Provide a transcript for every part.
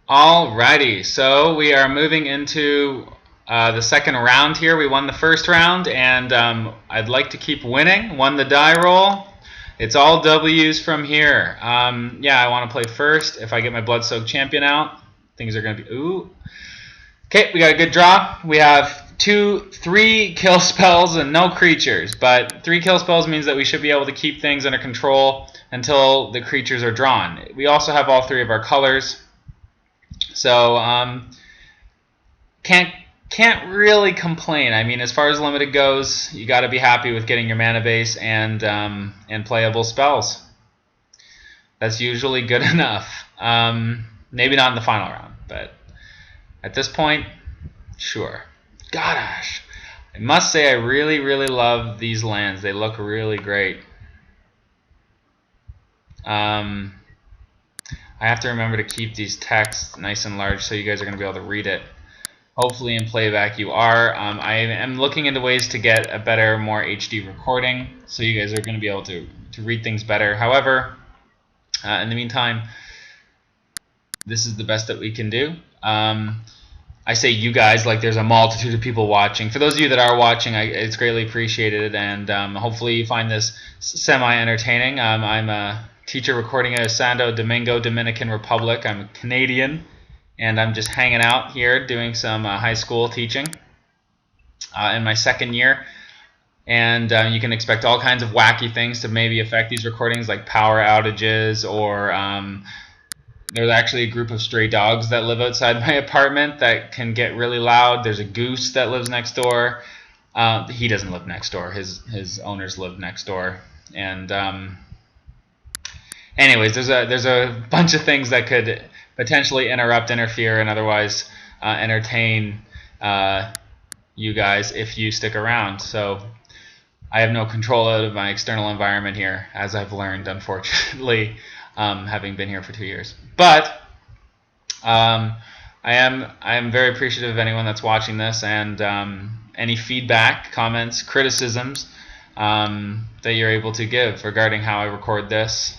Alrighty, so we are moving into the second round here. We won the first round, and I'd like to keep winning. Won the die roll. It's all W's from here. Yeah, I want to play first. If I get my Blood-Soaked Champion out, things are going to be... Ooh. Okay, we got a good draw. We have 3 kill spells and no creatures, but 3 kill spells means that we should be able to keep things under control until the creatures are drawn. We also have all 3 of our colors. So can't really complain. I mean, as far as limited goes, you got to be happy with getting your mana base and playable spells. That's usually good enough. Maybe not in the final round, but at this point, sure. Gosh, I must say I really, really love these lands. They look really great. I have to remember to keep these texts nice and large so you guys are going to be able to read it. Hopefully in playback you are. I am looking into ways to get a better, more HD recording so you guys are going to be able to read things better. However, in the meantime, this is the best that we can do. I say you guys like there's a multitude of people watching. For those of you that are watching, it's greatly appreciated, and hopefully you find this semi-entertaining. I'm a teacher recording out of Santo Domingo, Dominican Republic. I'm a Canadian, and I'm just hanging out here doing some high school teaching in my second year. And you can expect all kinds of wacky things to maybe affect these recordings, like power outages, or there's actually a group of stray dogs that live outside my apartment that can get really loud. There's a goose that lives next door. He doesn't live next door. His owners live next door. And anyways, there's a bunch of things that could potentially interfere, and otherwise entertain you guys if you stick around. So I have no control out of my external environment here, as I've learned, unfortunately, having been here for 2 years. But I am very appreciative of anyone that's watching this, and any feedback, comments, criticisms that you're able to give regarding how I record this.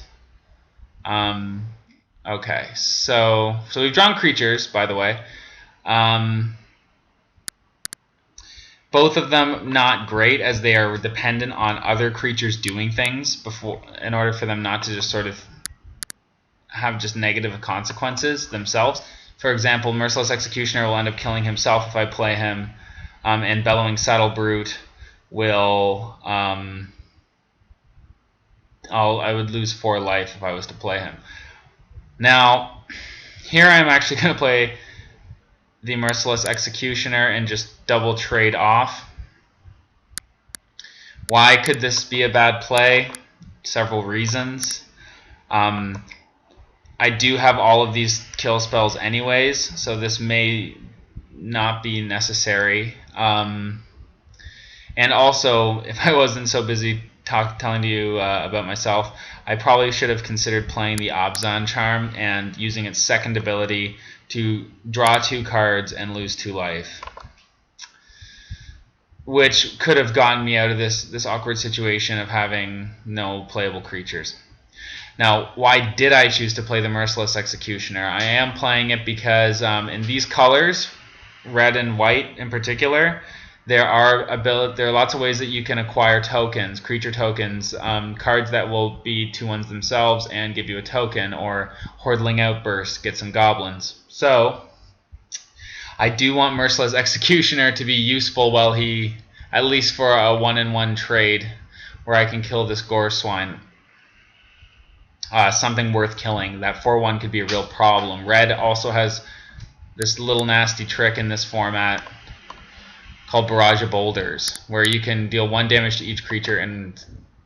Okay, so we've drawn creatures, by the way. Both of them not great, as they are dependent on other creatures doing things in order for them not to just sort of have just negative consequences themselves. For example, Merciless Executioner will end up killing himself if I play him, and Bellowing Saddle Brute will I would lose 4 life if I was to play him. Now, here I'm actually going to play the Merciless Executioner and just double trade off. Why could this be a bad play? Several reasons. I do have all of these kill spells anyways, so this may not be necessary. And also, if I wasn't so busy telling you about myself, I probably should have considered playing the Abzan charm and using its second ability to draw 2 cards and lose 2 life, which could have gotten me out of this awkward situation of having no playable creatures. Now, why did I choose to play the Merciless Executioner? I am playing it because in these colors, red and white in particular, there are lots of ways that you can acquire tokens, creature tokens, cards that will be 2/1s themselves and give you a token, or Hordling Outburst, get some goblins. So I do want Merciless Executioner to be useful while he, at least for a 1-in-1 trade, where I can kill this Gore Swine. Something worth killing. That 4/1 could be a real problem. Red also has this little nasty trick in this format called Barrage of Boulders, where you can deal 1 damage to each creature and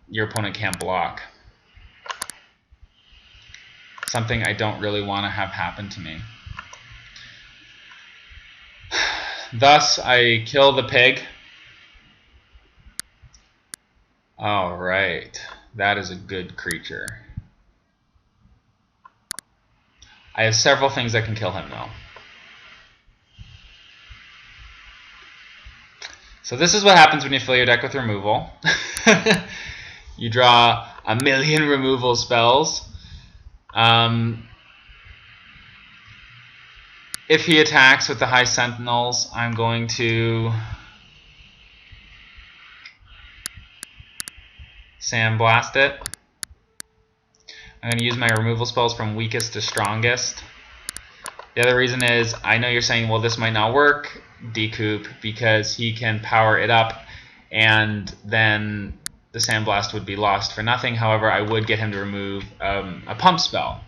your opponent can't block. Something I don't really want to have happen to me. Thus, I kill the pig. Alright, that is a good creature. I have several things that can kill him, though. So this is what happens when you fill your deck with removal. You draw a million removal spells. If he attacks with the high sentinels, I'm going to sandblast it. I'm going to use my removal spells from weakest to strongest. The other reason is, I know you're saying, well, this might not work, DKoop, because he can power it up, and then the sandblast would be lost for nothing. However, I would get him to remove a pump spell,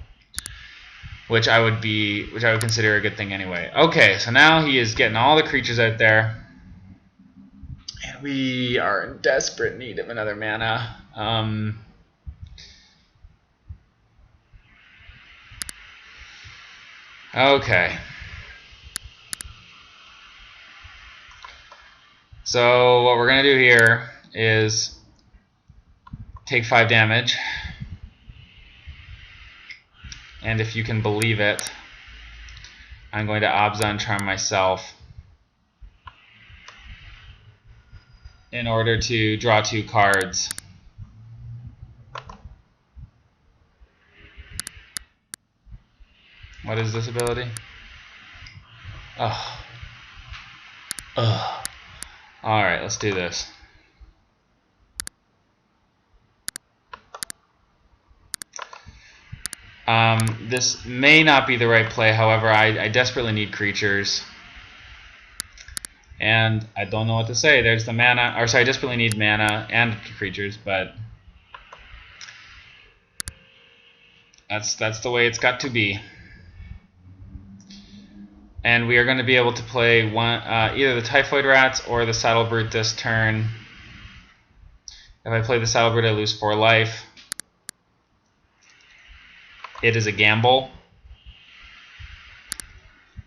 which I would consider a good thing anyway. Okay, so now he is getting all the creatures out there. And we are in desperate need of another mana. Okay. So what we're going to do here is take 5 damage. And if you can believe it, I'm going to Abzan Charm myself in order to draw 2 cards. What is this ability? Oh. Ugh. Alright, let's do this. This may not be the right play, however, I desperately need creatures. And I don't know what to say. There's the mana, or sorry, I desperately need mana and creatures, but that's the way it's got to be. And we are going to be able to play either the Typhoid Rats or the Saddle Brute this turn. If I play the Saddle Brute, I lose 4 life. It is a gamble.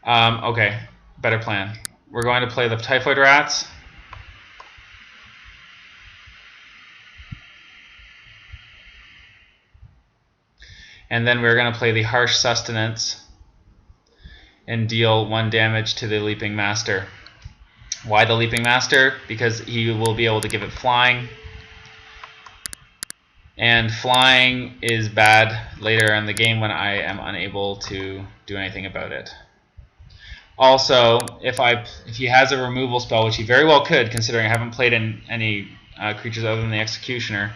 Okay, better plan. We're going to play the Typhoid Rats. And then we're going to play the Harsh Sustenance and deal 1 damage to the Leaping Master. Why the Leaping Master? Because he will be able to give it flying. And flying is bad later in the game when I am unable to do anything about it. Also, if he has a removal spell, which he very well could, considering I haven't played in any creatures other than the Executioner,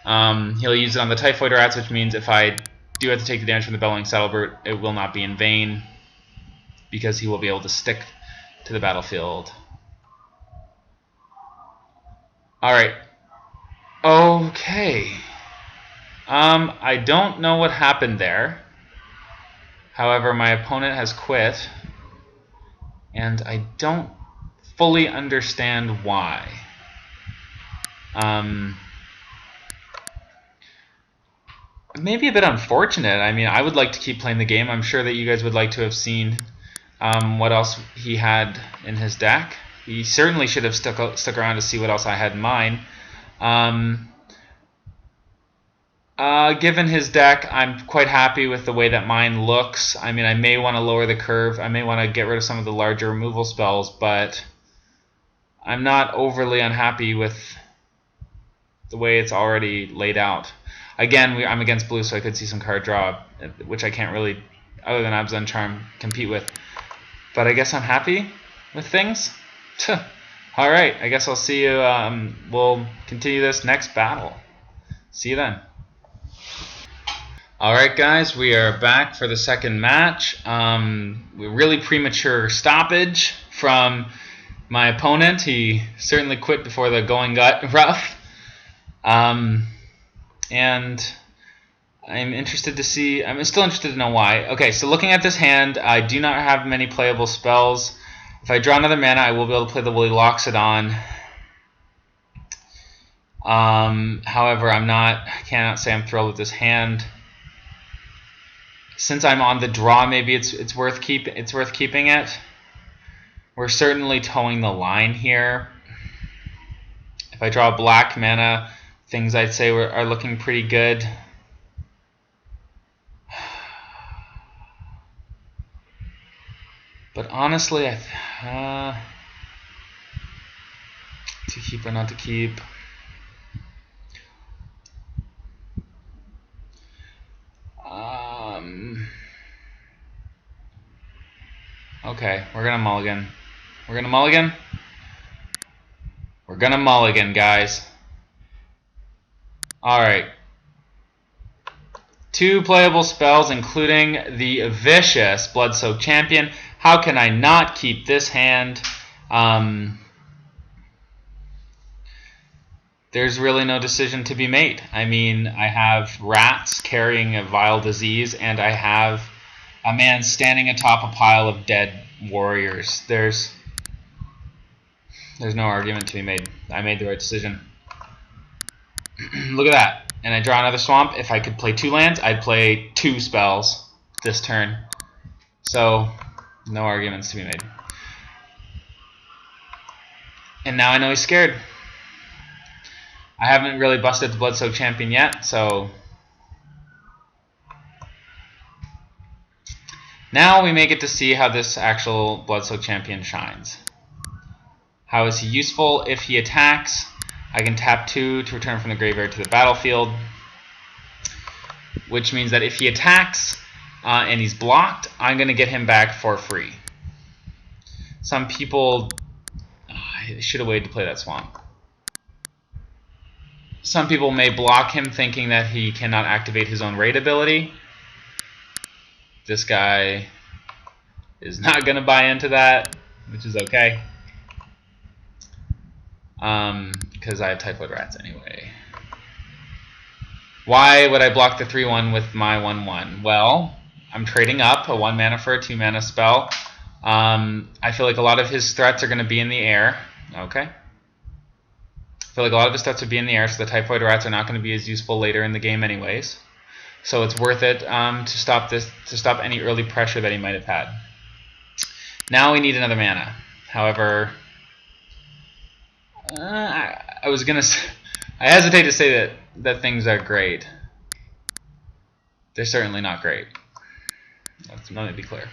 he'll use it on the Typhoid Rats, which means if I do have to take the damage from the Bellowing Saddle Brute, it will not be in vain, because he will be able to stick to the battlefield. Alright. Okay. I don't know what happened there. However, my opponent has quit, and I don't fully understand why. Maybe a bit unfortunate. I mean, I would like to keep playing the game. I'm sure that you guys would like to have seen what else he had in his deck. He certainly should have stuck around to see what else I had in mind. Given his deck, I'm quite happy with the way that mine looks. I mean, I may want to lower the curve. I may want to get rid of some of the larger removal spells, but I'm not overly unhappy with the way it's already laid out. Again, I'm against blue, so I could see some card draw, which I can't really, other than Abzan Charm, compete with. But I guess I'm happy with things. Alright, I guess I'll see you. We'll continue this next battle. See you then. Alright guys, we are back for the second match. Really premature stoppage from my opponent. He certainly quit before the going got rough. And I'm still interested to know why. Okay, so looking at this hand, I do not have many playable spells. If I draw another mana, I will be able to play the Woolly Loxodon. However, I cannot say I'm thrilled with this hand. Since I'm on the draw, maybe it's worth keeping it. We're certainly towing the line here. If I draw black mana, things I'd say are looking pretty good. But honestly, to keep or not to keep. Okay, we're gonna mulligan. We're gonna mulligan? We're gonna mulligan, guys. Alright. 2 playable spells, including the Vicious Blood-Soaked Champion. How can I not keep this hand? There's really no decision to be made. I mean, I have rats carrying a vile disease, and I have a man standing atop a pile of dead warriors. There's no argument to be made. I made the right decision. Look at that. And I draw another swamp. If I could play 2 lands, I'd play 2 spells this turn. So, no arguments to be made. And now I know he's scared. I haven't really busted the Blood-Soaked Champion yet, so... Now we may get to see how this actual Blood-Soaked Champion shines. How is he useful? If he attacks, I can tap 2 to return from the graveyard to the battlefield. Which means that if he attacks and he's blocked, I'm going to get him back for free. Some people... I should have waited to play that swamp. Some people may block him thinking that he cannot activate his own raid ability. This guy is not going to buy into that, which is okay. Because I have Typhoid Rats anyway. Why would I block the 3-1 with my 1-1? Well, I'm trading up a 1 mana for a 2 mana spell. I feel like a lot of his threats are going to be in the air. Okay. I feel like a lot of his threats would be in the air, so the Typhoid Rats are not going to be as useful later in the game anyways. So it's worth it to stop any early pressure that he might have had. Now we need another mana. However, I hesitate to say that things are great. They're certainly not great. Let me be clear.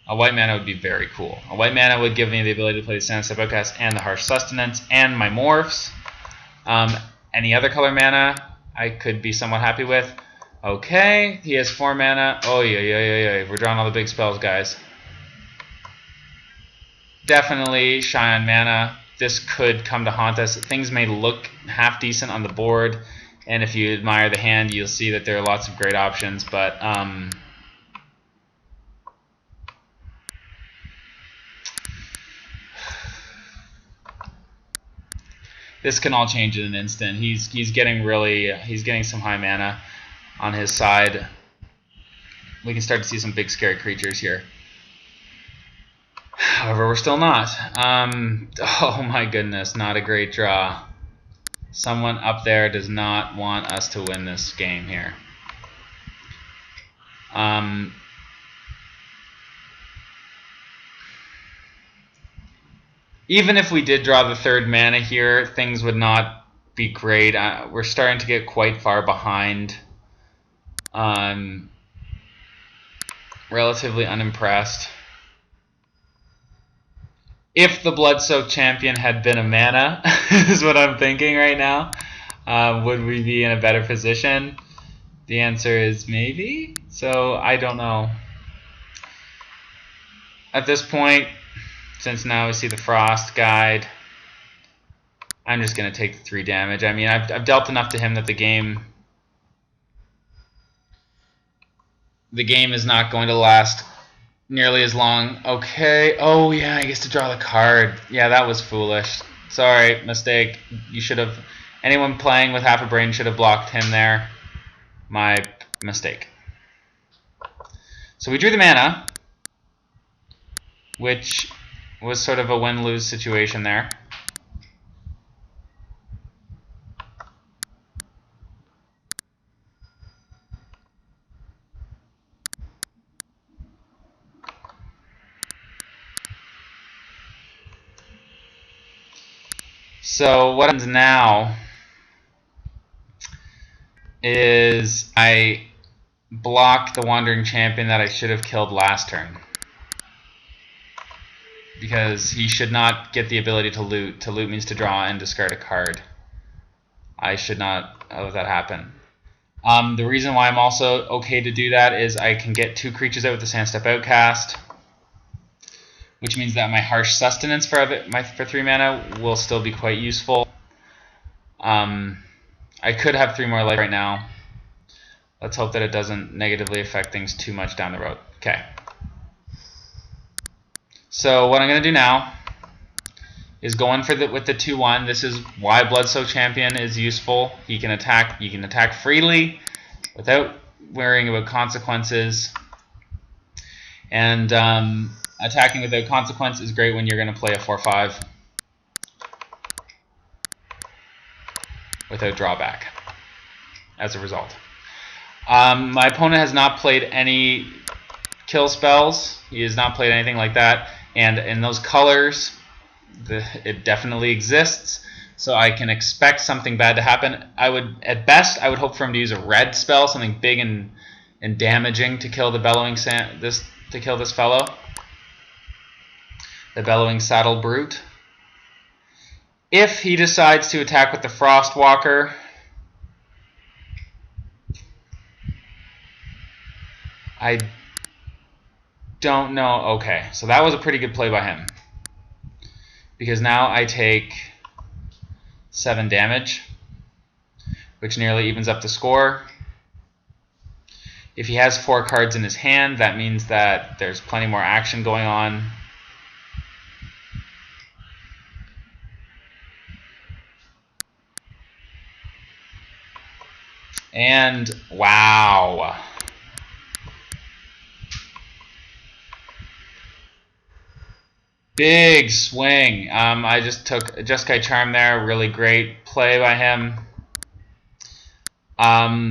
A white mana would be very cool. A white mana would give me the ability to play the Sandstep Outcast and the Harsh Sustenance and my Morphs. Any other color mana I could be somewhat happy with. Okay, he has 4 mana. Oh yeah. We're drawing all the big spells, guys. Definitely shy on mana. This could come to haunt us. Things may look half decent on the board, and if you admire the hand, you'll see that there are lots of great options, but this can all change in an instant. He's getting some high mana on his side. We can start to see some big scary creatures here. However, we're still not. Oh my goodness, not a great draw. Someone up there does not want us to win this game here. Even if we did draw the 3rd mana here, things would not be great. We're starting to get quite far behind. Relatively unimpressed. If the Blood-Soaked Champion had been a mana, is what I'm thinking right now, would we be in a better position? The answer is maybe. So I don't know. At this point, since now we see the Frost Guide, I'm just going to take the 3 damage. I mean, I've dealt enough to him that the game is not going to last nearly as long. Okay. Oh, yeah, I guess to draw the card. Yeah, that was foolish. Sorry, mistake. You should have... Anyone playing with half a brain should have blocked him there. My mistake. So we drew the mana, which was sort of a win-lose situation there. So what happens now is I block the Wandering Champion that I should have killed last turn, because he should not get the ability to loot. To loot means to draw and discard a card. I should not let that happen. The reason why I'm also okay to do that is I can get 2 creatures out with the Sandstep Outcast, which means that my Harsh Sustenance for 3 mana will still be quite useful. I could have 3 more life right now. Let's hope that it doesn't negatively affect things too much down the road. Okay. So what I'm going to do now is go in with the 2/1. This is why Bloodsoaked Champion is useful. You can attack freely without worrying about consequences. And attacking without consequence is great when you're going to play a 4/5 without drawback as a result. My opponent has not played any kill spells. He has not played anything like that. And in those colors, it definitely exists. So I can expect something bad to happen. At best, I would hope for him to use a red spell, something big and damaging to kill the Bellowing this fellow. The Bellowing Saddle Brute. If he decides to attack with the Frostwalker, I don't know. Okay, so that was a pretty good play by him. Because now I take 7 damage, which nearly evens up the score. If he has 4 cards in his hand, that means that there's plenty more action going on. And wow. Big swing. I just took Jeskai Charm there. Really great play by him.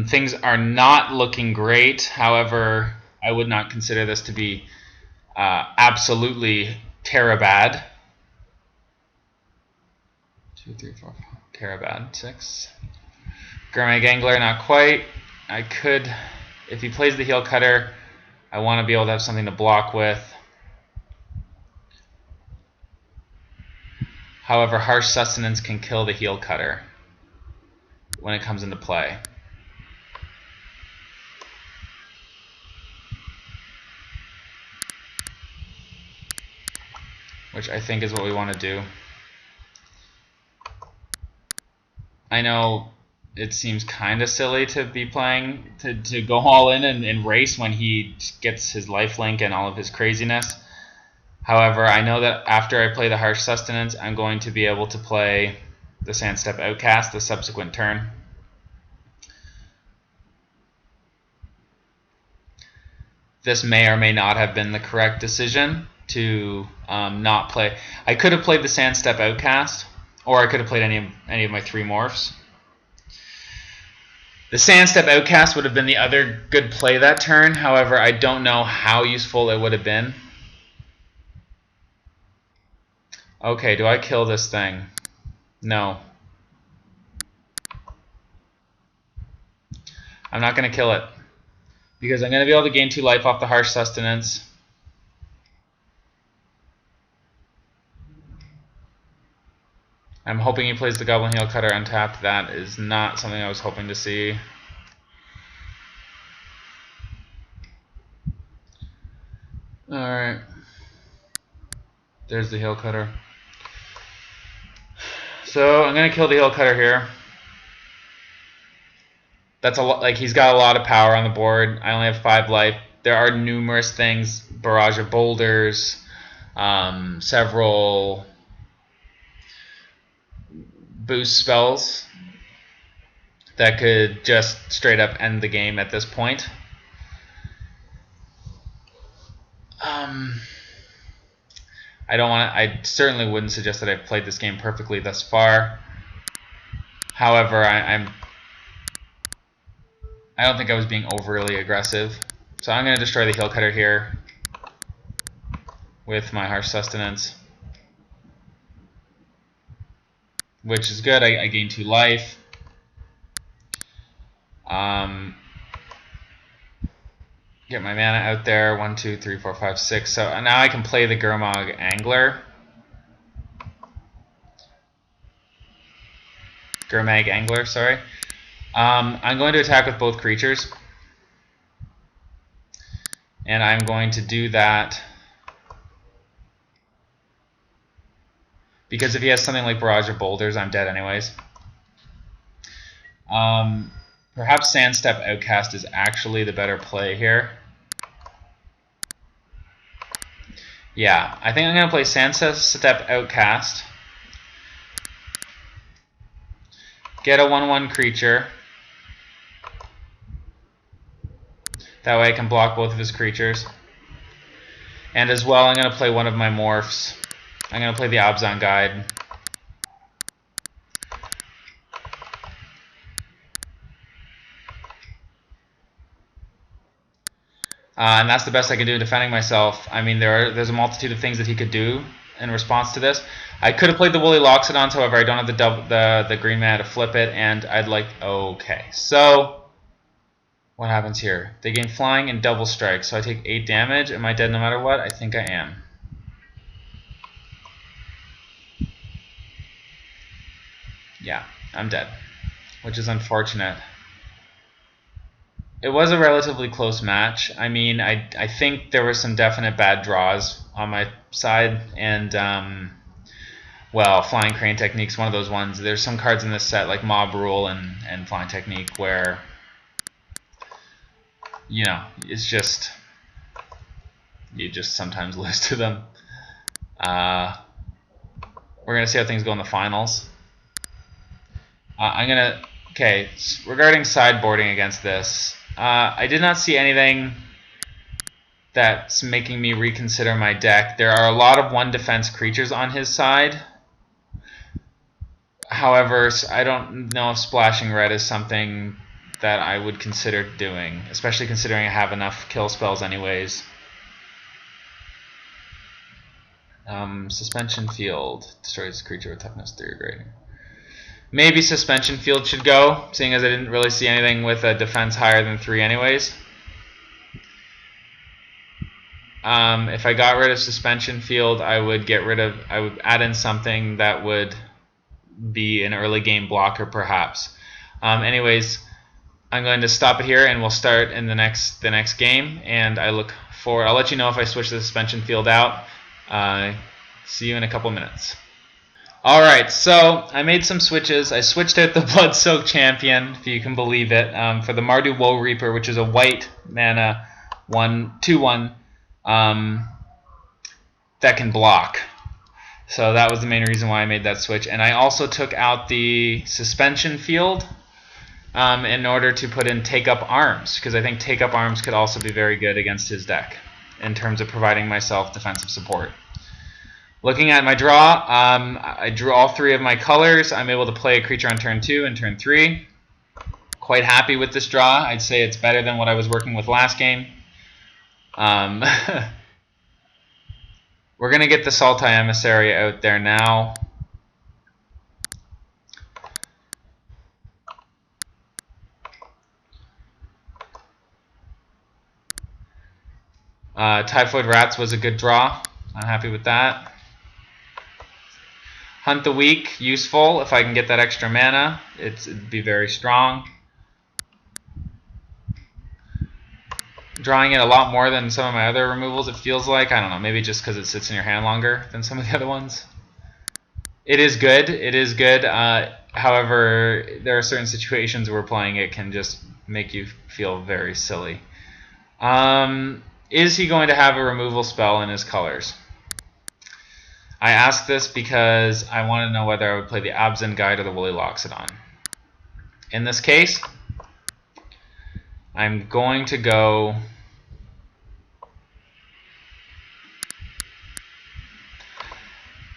Things are not looking great. However, I would not consider this to be absolutely terabad. 2, 3, 4, 5. Terabad. 6. Gurmag Angler, not quite. I could, if he plays the Heel Cutter, I want to be able to have something to block with. However, Harsh Sustenance can kill the Heel Cutter when it comes into play. Which I think is what we want to do. I know it seems kind of silly to be playing, to go all in and race when he gets his lifelink and all of his craziness. However, I know that after I play the Harsh Sustenance, I'm going to be able to play the Sandstep Outcast the subsequent turn. This may or may not have been the correct decision to not play. I could have played the Sandstep Outcast, or I could have played any of my 3 morphs. The Sandstep Outcast would have been the other good play that turn. However, I don't know how useful it would have been. Okay, do I kill this thing? No. I'm not going to kill it. Because I'm going to be able to gain 2 life off the Harsh Sustenance. I'm hoping he plays the Goblin Heel Cutter untapped. That is not something I was hoping to see. Alright. There's the Heel Cutter. So I'm going to kill the Heel Cutter here. That's a lot. Like, he's got a lot of power on the board. I only have 5 life. There are numerous things, barrage of boulders, several boost spells that could just straight up end the game at this point. I certainly wouldn't suggest that I've played this game perfectly thus far. However, I don't think I was being overly aggressive. So I'm going to destroy the Heel Cutter here with my Harsh Sustenance, which is good. I gain 2 life. Get my mana out there. 1, 2, 3, 4, 5, 6. So now I can play the Gurmag Angler. Gurmag Angler, sorry. I'm going to attack with both creatures. And I'm going to do that because if he has something like Barrage of Boulders, I'm dead anyways. Perhaps Sandstep Outcast is actually the better play here. Yeah, I think I'm going to play Sandstep Outcast. Get a 1/1 creature. That way I can block both of his creatures. And as well, I'm going to play one of my morphs. I'm going to play the Abzan Guide. And that's the best I can do in defending myself. I mean, there's a multitude of things that he could do in response to this. I could have played the Woolly Loxodons, however, I don't have the green mana to flip it, and I'd like... Okay, so what happens here? They gain flying and double strike, so I take 8 damage. Am I dead no matter what? I think I am. Yeah, I'm dead, which is unfortunate. It was a relatively close match. I mean, I think there were some definite bad draws on my side, and well, Flying Crane Technique's one of those ones. There's some cards in this set like Mob Rule and Flying Technique where, you know, it's just, you just sometimes lose to them. We're going to see how things go in the finals. Okay, regarding sideboarding against this, I did not see anything that's making me reconsider my deck. There are a lot of 1 defense creatures on his side. However, I don't know if splashing red is something that I would consider doing, especially considering I have enough kill spells anyways. Suspension Field destroys creature with toughness 3 or greater. Maybe Suspension Field should go, seeing as I didn't really see anything with a defense higher than 3 anyways. If I got rid of Suspension Field, I would add in something that would be an early game blocker, perhaps. Anyways, I'm going to stop it here, and we'll start in the next game. And I look forward. I'll let you know if I switch the Suspension Field out. See you in a couple minutes. Alright, so I made some switches. I switched out the Blood-Soaked Champion, if you can believe it, for the Mardu Woe Reaper, which is a white mana 2/1 that can block. So that was the main reason why I made that switch. And I also took out the Suspension Field in order to put in Take Up Arms, because I think Take Up Arms could also be very good against his deck in terms of providing myself defensive support. Looking at my draw, I drew all 3 of my colors. I'm able to play a creature on turn 2 and turn 3. Quite happy with this draw. I'd say it's better than what I was working with last game. We're going to get the Sultai Emissary out there now. Typhoid Rats was a good draw. I'm happy with that. Hunt the Weak, useful if I can get that extra mana. It'd be very strong. Drawing it a lot more than some of my other removals, it feels like. I don't know, maybe just because it sits in your hand longer than some of the other ones. It is good. It is good. However, there are certain situations where playing it can just make you feel very silly. Is he going to have a removal spell in his colors? I ask this because I want to know whether I would play the Abzan Guide or the Woolly Loxodon. In this case, I'm going to go...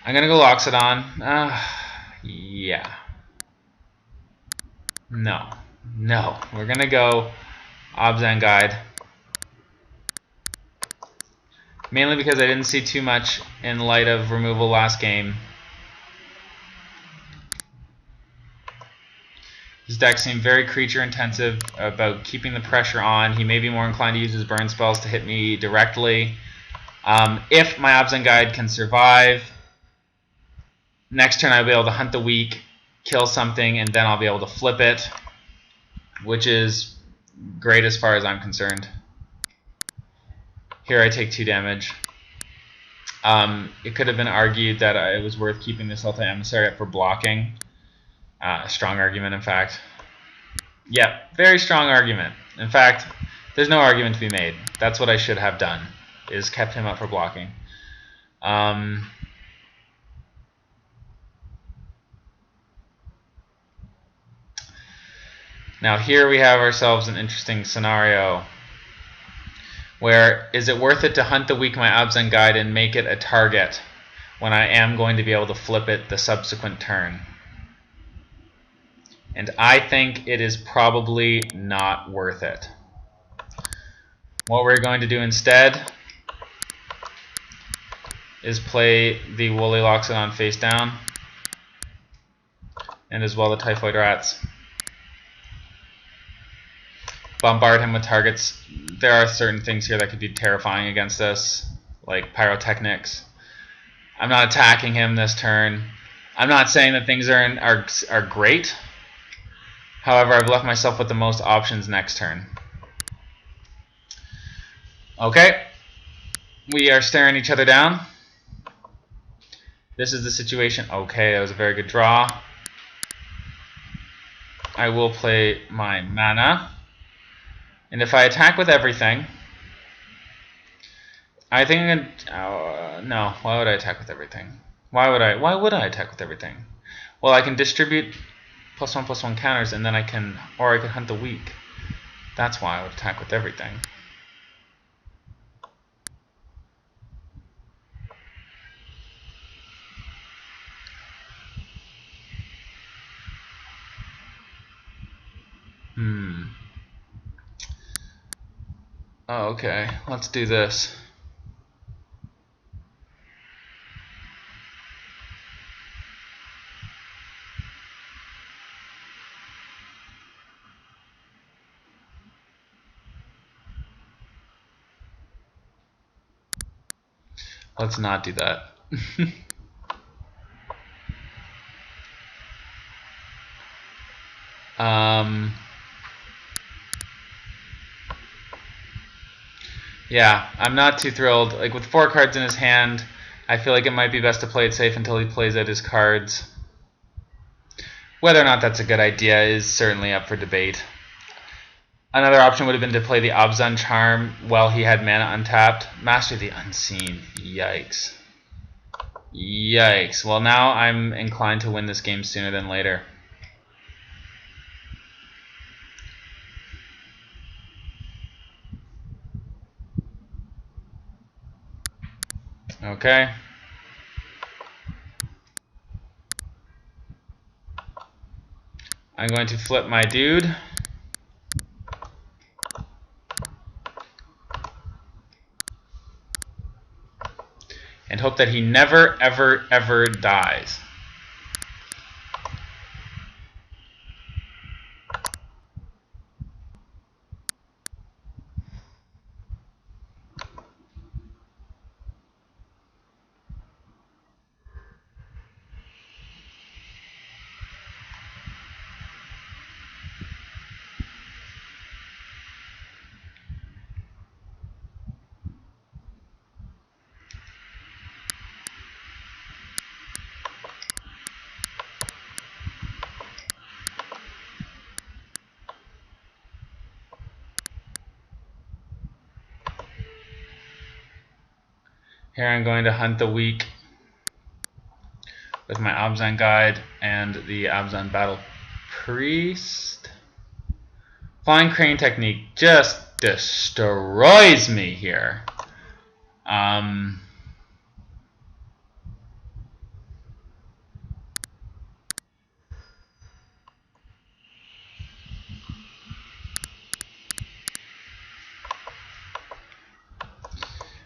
I'm going to go Loxodon. Yeah. No. We're going to go Abzan Guide. Mainly because I didn't see too much in light of removal last game. His deck seemed very creature intensive about keeping the pressure on. He may be more inclined to use his burn spells to hit me directly. If my Abzan Guide can survive, next turn I'll be able to Hunt the Weak, kill something, and then I'll be able to flip it. which is great as far as I'm concerned. Here I take 2 damage. It could have been argued that it was worth keeping this Emissary up for blocking. A strong argument, in fact. Yep, very strong argument. In fact, there's no argument to be made. That's what I should have done, is kept him up for blocking. Now here we have ourselves an interesting scenario where is it worth it to hunt the weak my Abzan Guide and make it a target when I am going to be able to flip it the subsequent turn? And I think it is probably not worth it. What we're going to do instead is play the Woolly Loxodon face down, and as well the Typhoid Rats. Bombard him with targets. There are certain things here that could be terrifying against us, like Pyrotechnics. I'm not attacking him this turn. I'm not saying that things are great. However, I've left myself with the most options next turn. Okay. We are staring each other down. This is the situation. Okay, that was a very good draw. I will play my mana. And if I attack with everything, I think I'm gonna, no, why would I attack with everything? Why would I attack with everything? Well, I can distribute +1/+1 counters, and then I could hunt the weak. That's why I would attack with everything. Oh, okay, let's do this. Let's not do that. Yeah, I'm not too thrilled. Like, with 4 cards in his hand, I feel like it might be best to play it safe until he plays out his cards. Whether or not that's a good idea is certainly up for debate. Another option would have been to play the Abzan Charm while he had mana untapped. Master the Unseen. Yikes. Yikes. Well, now I'm inclined to win this game sooner than later. Okay. I'm going to flip my dude. And hope that he never, ever, ever dies. Here I'm going to hunt the weak with my Abzan Guide and the Abzan Battle Priest. Flying Crane Technique just destroys me here.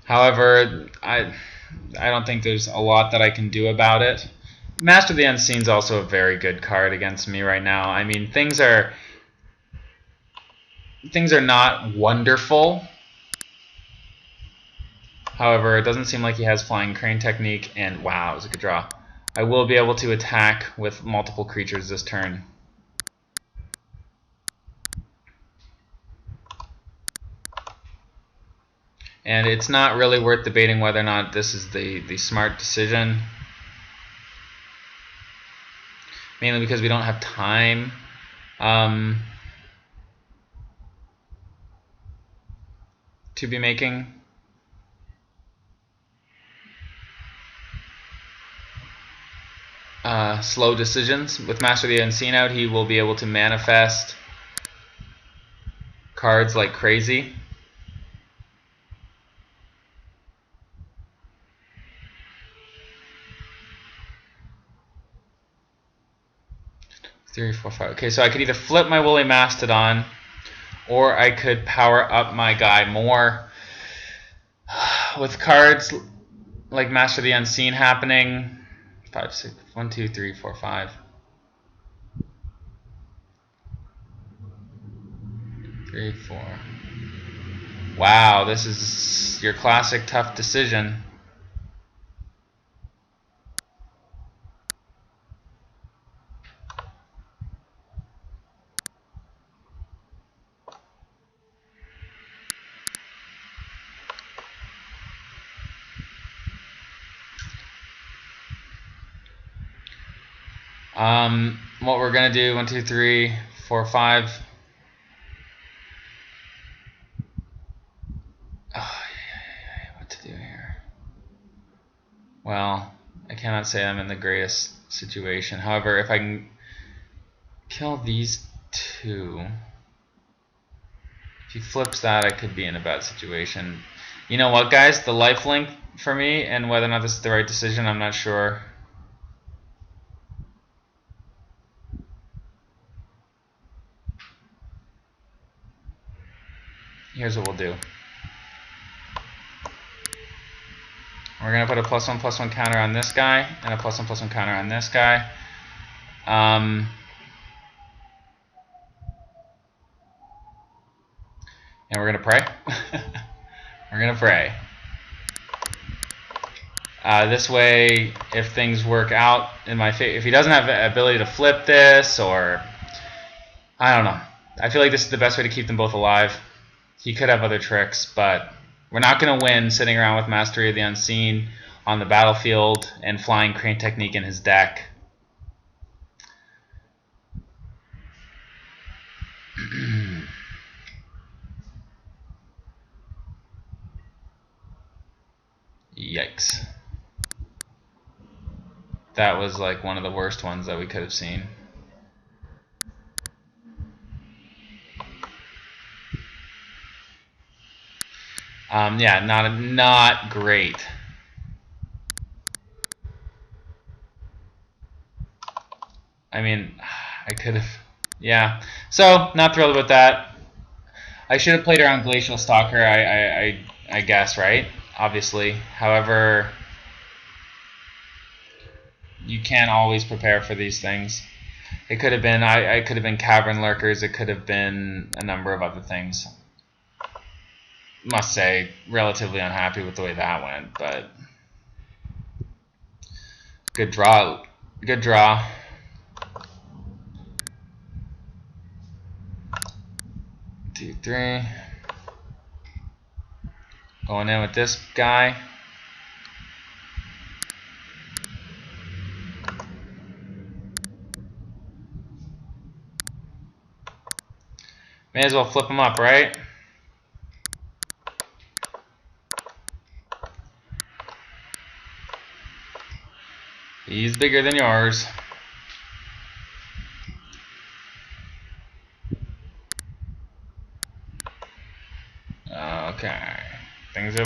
However, I don't think there's a lot that I can do about it. Master of the Unseen is also a very good card against me right now. I mean, things are not wonderful. However, it doesn't seem like he has Flying Crane Technique, and wow, it was a good draw. I will be able to attack with multiple creatures this turn. And it's not really worth debating whether or not this is the smart decision. Mainly because we don't have time. To be making. Slow decisions. With Master of the Unseen out, he will be able to manifest cards like crazy. Three, four, five. Okay, so I could either flip my Woolly Mastodon, or I could power up my guy more. With cards like Master of the Unseen happening, 5, 6, 1, 2, 3, 4, 5. 3, 4. Wow, this is your classic tough decision. What we're gonna do, 1, 2, 3, 4, 5. Oh, what to do here? Well, I cannot say I'm in the greatest situation. However, if I can kill these two, if he flips that, I could be in a bad situation. You know what, guys? The lifelink for me, and whether or not this is the right decision, I'm not sure. Here's what we'll do. We're going to put a +1/+1 counter on this guy, and a +1/+1 counter on this guy. And we're going to pray. We're going to pray. This way, if things work out in my favor, if he doesn't have the ability to flip this, or I don't know. I feel like this is the best way to keep them both alive. He could have other tricks, but we're not going to win sitting around with Mastery of the Unseen on the battlefield and Flying Crane Technique in his deck. Yikes. That was like one of the worst ones that we could have seen. Yeah, not great. I mean, I could have, yeah. So, not thrilled with that. I should have played around Glacial Stalker, I guess, right? Obviously. However, you can't always prepare for these things. It could have been, I could have been Cavern Lurkers, it could have been a number of other things. Must say, relatively unhappy with the way that went, but good draw. Good draw. Two, three. Going in with this guy. May as well flip him up, right? He's bigger than yours. Okay. Things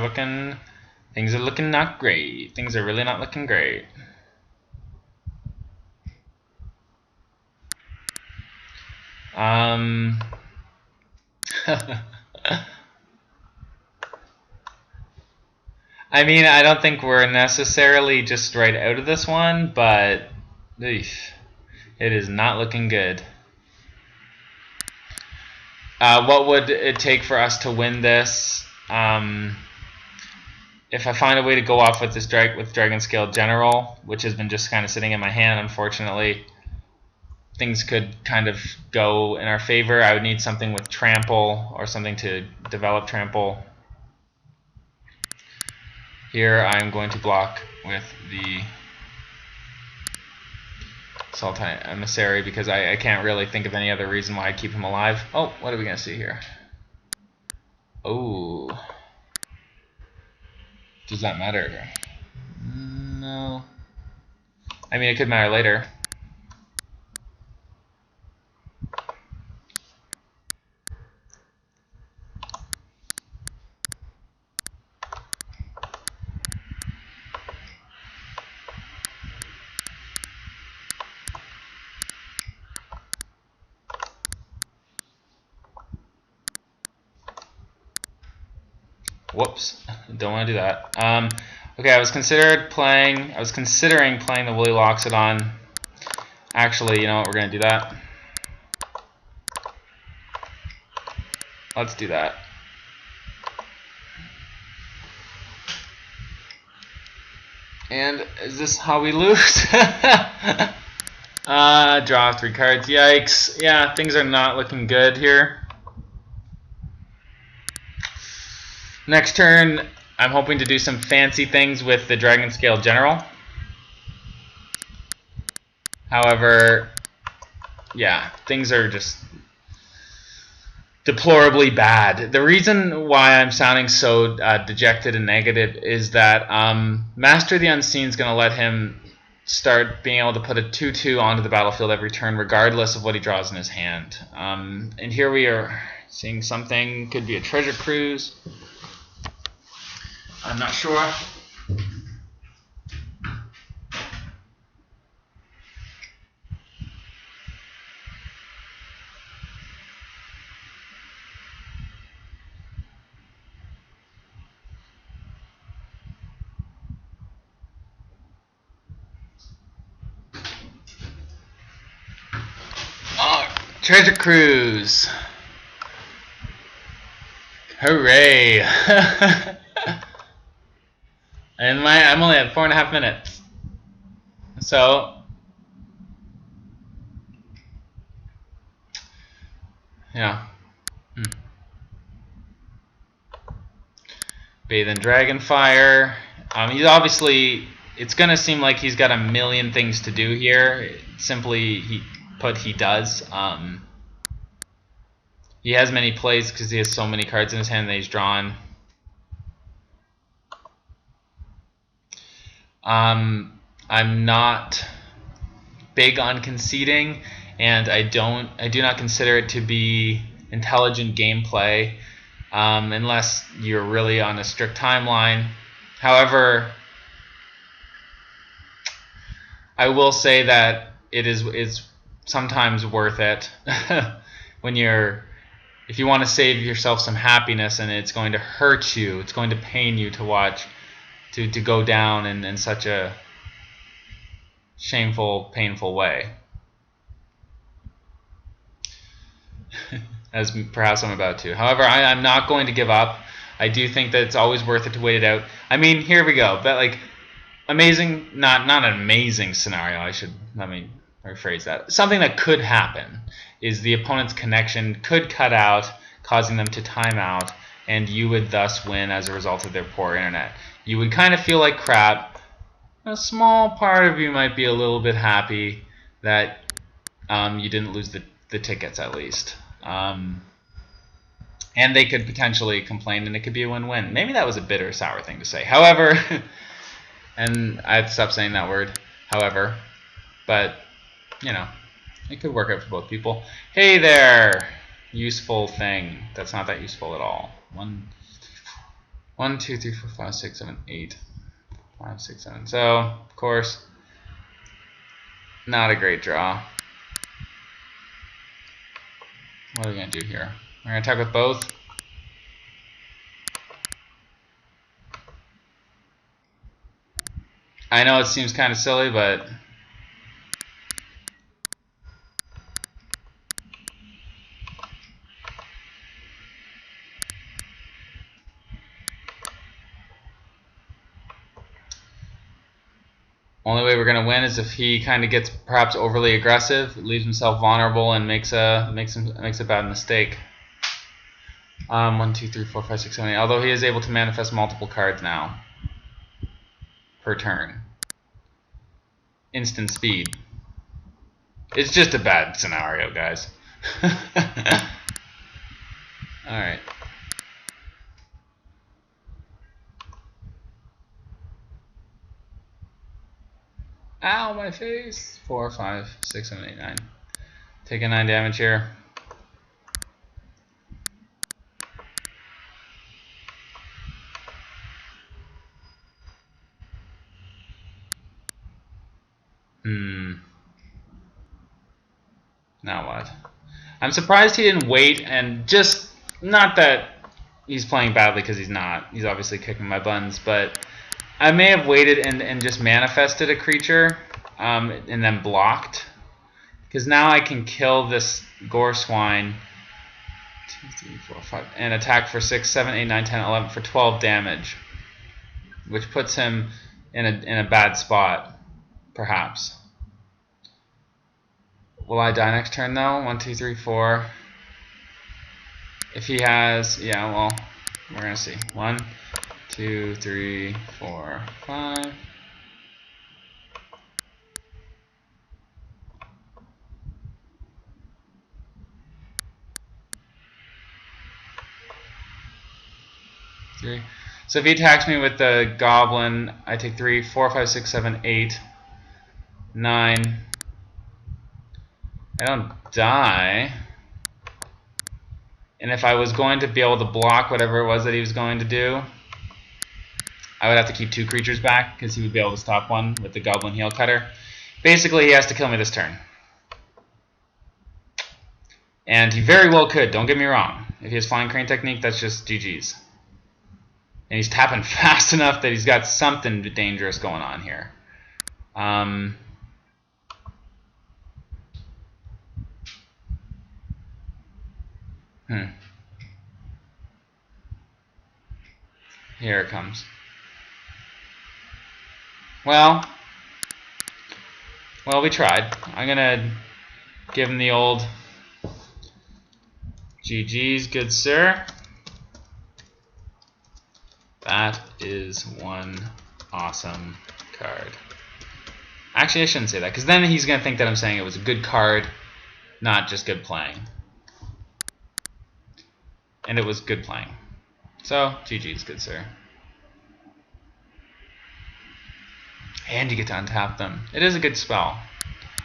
are looking not great. Things are really not looking great. I mean, I don't think we're necessarily just right out of this one, but it is not looking good. What would it take for us to win this? If I find a way to go off with this Dragon Scale General, which has been just kind of sitting in my hand, unfortunately, things could kind of go in our favor. I would need something with Trample or something to develop Trample. Here I'm going to block with the Sultai Emissary because I can't really think of any other reason why I keep him alive. Oh, what are we going to see here? Oh. Does that matter? No. I mean, it could matter later. Whoops, don't want to do that. Okay, I was considering playing the Woolly Loxodon. Actually, you know what? We're gonna do that. Let's do that. And is this how we lose? Draw 3 cards. Yikes. Yeah, things are not looking good here. Next turn, I'm hoping to do some fancy things with the Dragon Scale General. However, yeah, things are just deplorably bad. The reason why I'm sounding so dejected and negative is that Master of the Unseen is going to let him start being able to put a 2/2 onto the battlefield every turn, regardless of what he draws in his hand. And here we are seeing something, could be a treasure cruise. I'm not sure. Oh, treasure cruise. Hooray. And I'm only at 4.5 minutes. So, yeah. Bathe in Dragonfire. He's obviously, it's going to seem like he's got a million things to do here. Simply, he does. He has many plays because he has so many cards in his hand that he's drawn. I'm not big on conceding, and I do not consider it to be intelligent gameplay unless you're really on a strict timeline. However, I will say that it's sometimes worth it when if you want to save yourself some happiness and it's going to hurt you, it's going to pain you to watch to go down in such a shameful, painful way. As perhaps I'm about to. However, I'm not going to give up. I do think that it's always worth it to wait it out. I mean, here we go. But like, amazing, not an amazing scenario. Let me rephrase that. Something that could happen is the opponent's connection could cut out, causing them to time out, and you would thus win as a result of their poor internet. You would kind of feel like crap. A small part of you might be a little bit happy that you didn't lose the tickets at least. And they could potentially complain, and it could be a win-win. Maybe that was a bitter, sour thing to say. However, and I have to stop saying that word, however, but, you know, it could work out for both people. Hey there! Useful thing. That's not that useful at all. 1, 2, 3, 4, 5, 6, 7, 8. 5, 6, 7. So, of course, not a great draw. What are we going to do here? We're going to attack with both. I know it seems kind of silly, but only way we're going to win is if he kind of gets perhaps overly aggressive, leaves himself vulnerable, and makes a bad mistake. 1, 2, 3, 4, 5, 6, 7, 8. Although he is able to manifest multiple cards now. per turn. Instant speed. It's just a bad scenario, guys. Alright. Ow, my face! 4, 5, 6, 7, 8, 9. Taking 9 damage here. Now what? I'm surprised he didn't wait and just, not that he's playing badly because he's not. He's obviously kicking my buns, but I may have waited and just manifested a creature and then blocked. Because now I can kill this gore swine 2, 3, 4, 5, and attack for 6, 7, 8, 9, 10, 11 for 12 damage. Which puts him in a bad spot, perhaps. Will I die next turn though? 1, 2, 3, 4. If he has, yeah, well, we're gonna see. 1, 2, 3, 4, 5. So if he attacks me with the goblin, I take 3, 4, 5, 6, 7, 8, 9. I don't die. And if I was going to be able to block whatever it was that he was going to do, I would have to keep 2 creatures back because he would be able to stop one with the goblin heel cutter. Basically, he has to kill me this turn. And he very well could, don't get me wrong. If he has Flying Crane Technique, that's just GG's. And he's tapping fast enough that he's got something dangerous going on here. Here it comes. Well, we tried. I'm gonna give him the old GG's, good sir. That is one awesome card. Actually, I shouldn't say that, because then he's going to think that I'm saying it was a good card, not just good playing. And it was good playing. So, GG's, good sir. And you get to untap them. It is a good spell.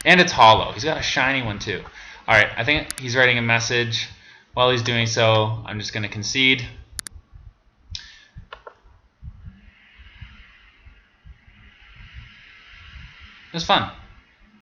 And it's hollow. He's got a shiny one, too. Alright, I think he's writing a message. While he's doing so, I'm just going to concede. It was fun.